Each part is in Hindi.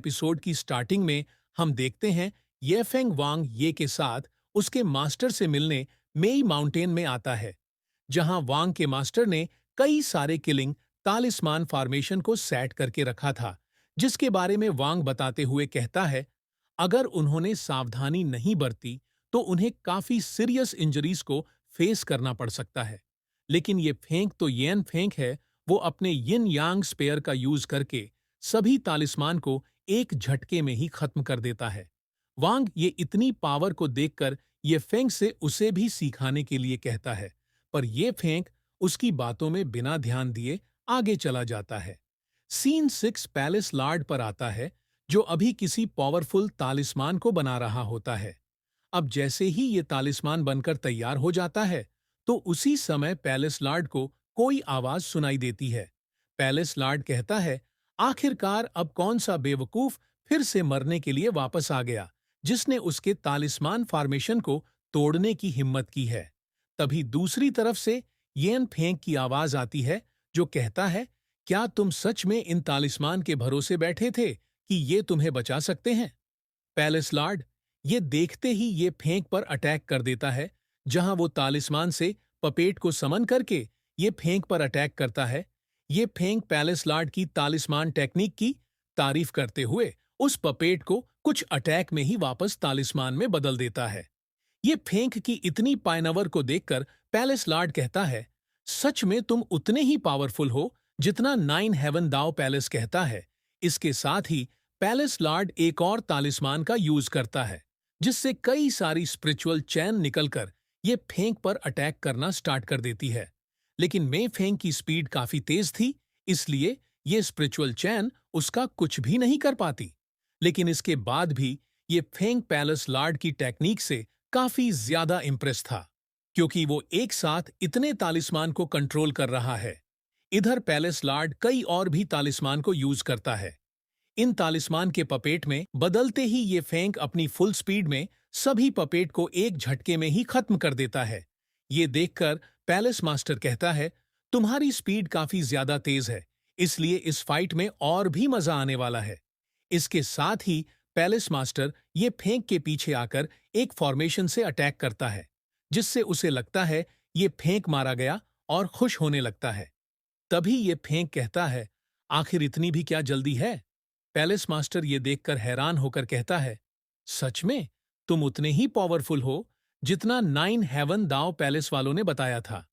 एपिसोड की स्टार्टिंग में हम देखते हैं ये फेंग वांग ये के साथ उसके मास्टर से मिलने मेई माउंटेन में आता है, जहां वांग के मास्टर ने कई सारे किलिंग तालिस्मान फॉर्मेशन को सेट करके रखा था, जिसके बारे में वांग बताते हुए कहता है अगर उन्होंने सावधानी नहीं बरती तो उन्हें काफी सीरियस इंजरीज को फेस करना पड़ सकता है। लेकिन ये फेंक तो येन फेंक है, वो अपने यिन यांग स्पेयर का यूज करके सभी तालिस्मान को एक झटके में ही खत्म कर देता है। वांग ये इतनी पावर को देखकर ये फेंग से उसे भी सिखाने के लिए कहता है, पर ये फेंक उसकी बातों में बिना ध्यान दिए आगे चला जाता है। सीन 6 पैलेस लॉर्ड पर आता है, जो अभी किसी पावरफुल तालिस्मान को बना रहा होता है। अब जैसे ही ये तालिस्मान बनकर तैयार हो जाता है, तो उसी समय पैलेस लॉर्ड को कोई आवाज सुनाई देती है। पैलेस लॉर्ड कहता है, आखिरकार अब कौन सा बेवकूफ फिर से मरने के लिए वापस आ गया, जिसने उसके तालिस्मान फॉर्मेशन को तोड़ने की हिम्मत की है। तभी दूसरी तरफ से येन फेंक की आवाज आती है, जो कहता है, क्या तुम सच में इन तालिस्मान के भरोसे बैठे थे कि ये तुम्हें बचा सकते हैं? पैलेस लॉर्ड ये देखते ही ये फेंक पर अटैक कर देता है, जहां वो तालिस्मान से पपेट को समन करके ये फेंक पर अटैक करता है। ये फेंक पैलेस लॉर्ड की तालिस्मान टेक्निक की तारीफ करते हुए उस पपेट को कुछ अटैक में ही वापस तालिस्मान में बदल देता है। ये फेंक की इतनी पायनवर को देखकर पैलेस लॉर्ड कहता है, सच में तुम उतने ही पावरफुल हो जितना नाइन हेवन दाओ पैलेस कहता है। इसके साथ ही पैलेस लॉर्ड एक और तालिस्मान का यूज करता है, जिससे कई सारी स्पिरिचुअल चैन निकलकर ये फेंक पर अटैक करना स्टार्ट कर देती है। लेकिन मे फेंक की स्पीड काफी तेज थी, इसलिए ये स्पिरिचुअल चैन उसका कुछ भी नहीं कर पाती। लेकिन इसके बाद भी ये फेंक पैलेस लॉर्ड की टेक्निक से काफी ज्यादा इम्प्रेस था, क्योंकि वो एक साथ इतने तालिस्मान को कंट्रोल कर रहा है। इधर पैलेस लॉर्ड कई और भी तालिस्मान को यूज करता है। इन तालिस्मान के पपेट में बदलते ही ये फेंक अपनी फुल स्पीड में सभी पपेट को एक झटके में ही खत्म कर देता है। ये देखकर पैलेस मास्टर कहता है, तुम्हारी स्पीड काफी ज्यादा तेज है, इसलिए इस फाइट में और भी मजा आने वाला है। इसके साथ ही पैलेस मास्टर ये फेंक के पीछे आकर एक फॉर्मेशन से अटैक करता है, जिससे उसे लगता है ये फेंक मारा गया और खुश होने लगता है। तभी ये फेंक कहता है, आखिर इतनी भी क्या जल्दी है? पैलेस मास्टर ये देखकर हैरान होकर कहता है, सच में तुम उतने ही पावरफुल हो जितना नाइन हेवन दाओ पैलेस वालों ने बताया था।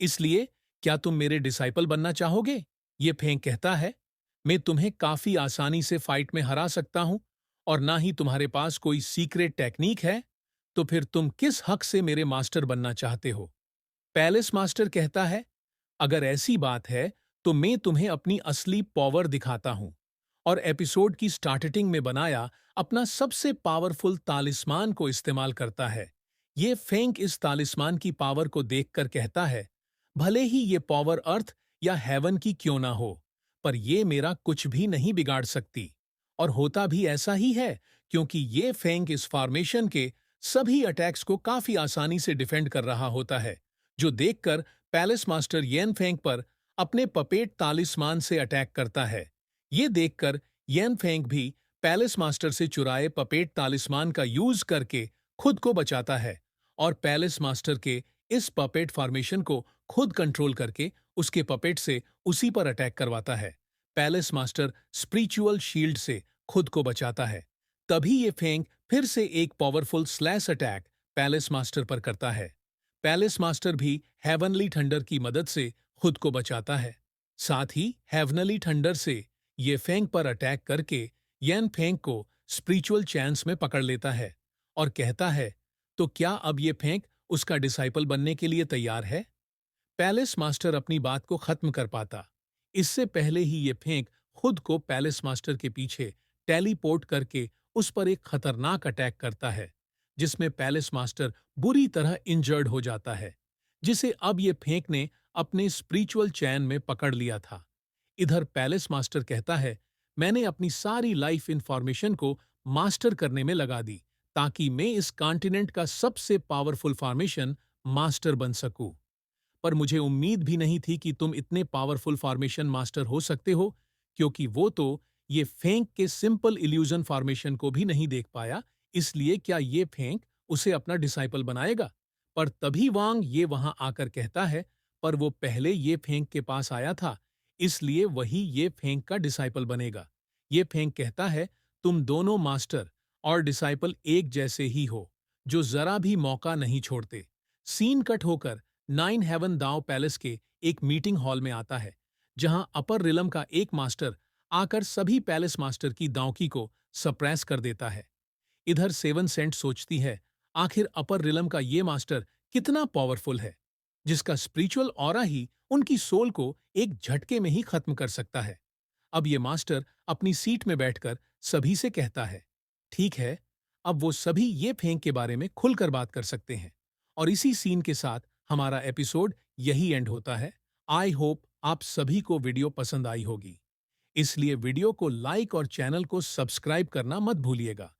इसलिए क्या तुम मेरे डिसाइपल बनना चाहोगे? ये फेंक कहता है, मैं तुम्हें काफी आसानी से फाइट में हरा सकता हूं, और ना ही तुम्हारे पास कोई सीक्रेट टेक्निक है, तो फिर तुम किस हक से मेरे मास्टर बनना चाहते हो? पैलेस मास्टर कहता है, अगर ऐसी बात है तो मैं तुम्हें अपनी असली पावर दिखाता हूं, और एपिसोड की स्टार्टिंग में बनाया अपना सबसे पावरफुल तालिस्मान को इस्तेमाल करता है। ये फेंक इस तालिस्मान की पावर को देखकर कहता है, भले ही ये पावर अर्थ या हेवन की क्यों ना हो, पर ये मेरा कुछ भी नहीं बिगाड़ सकती। और होता भी ऐसा ही है, क्योंकि ये फेंक इस फॉर्मेशन के सभी अटैक्स को काफी आसानी से डिफेंड कर रहा होता है, जो देखकर पैलेस मास्टर येन फेंग पर अपने पपेट तालिस्मान से अटैक करता है। ये देखकर येन फेंग भी पैलेस मास्टर से चुराए पपेट तालिस्मान का यूज करके खुद को बचाता है, और पैलेस मास्टर के इस पपेट फॉर्मेशन को खुद कंट्रोल करके उसके पपेट से उसी पर अटैक करवाता है। पैलेस मास्टर स्पिरिचुअल शील्ड से खुद को बचाता है। तभी ये फेंग फिर से एक powerful slash attack palace master पर करता है। पैलेस मास्टर भी हेवनली थंडर की मदद से खुद को बचाता है। साथ ही हेवनली थंडर से ये फेंग पर अटैक करके येन फेंग को स्पिरिचुअल चैंस में पकड़ लेता है और कहता है, तो क्या अब ये फेंग उसका डिसाइपल बनने के लिए तैयार है? पैलेस मास्टर अपनी बात को खत्म कर पाता, इससे पहले ही ये फेंक खुद को पैलेस मास्टर के पीछे टेलीपोर्ट करके उस पर एक खतरनाक अटैक करता है, जिसमें पैलेस मास्टर बुरी तरह इंजर्ड हो जाता है, जिसे अब ये फेंक ने अपने स्पिरिचुअल चैन में पकड़ लिया था। इधर पैलेस मास्टर कहता है, मैंने अपनी सारी लाइफ इन्फॉर्मेशन को मास्टर करने में लगा दी, ताकि मैं इस कॉन्टिनेंट का सबसे पावरफुल फॉर्मेशन मास्टर बन सकूं। पर मुझे उम्मीद भी नहीं थी कि तुम इतने पावरफुल फॉर्मेशन मास्टर हो सकते हो, क्योंकि वो तो ये फेंक के सिंपल इल्यूजन फॉर्मेशन को भी नहीं देख पाया, इसलिए क्या ये फेंक उसे अपना डिसाइपल बनाएगा? पर तभी वांग ये वहां आकर कहता है, पर वो पहले ये फेंक के पास आया था, इसलिए वही ये फेंक का डिसाइपल बनेगा। ये फेंक कहता है, तुम दोनों मास्टर और डिसाइपल एक जैसे ही हो, जो जरा भी मौका नहीं छोड़ते। सीन कट होकर नाइन हेवन दाव पैलेस के एक मीटिंग हॉल में आता है, जहां अपर रिलम का एक मास्टर आकर सभी पैलेस मास्टर की दांवकी को सप्रेस कर देता है। इधर सेवन सेंट सोचती है, आखिर अपर रिलम का ये मास्टर कितना पावरफुल है, जिसका स्पिरिचुअल ऑरा ही उनकी सोल को एक झटके में ही खत्म कर सकता है। अब ये मास्टर अपनी सीट में बैठकर सभी से कहता है, ठीक है, अब वो सभी ये फेंक के बारे में खुलकर बात कर सकते हैं। और इसी सीन के साथ हमारा एपिसोड यही एंड होता है। आई होप आप सभी को वीडियो पसंद आई होगी, इसलिए वीडियो को लाइक और चैनल को सब्सक्राइब करना मत भूलिएगा।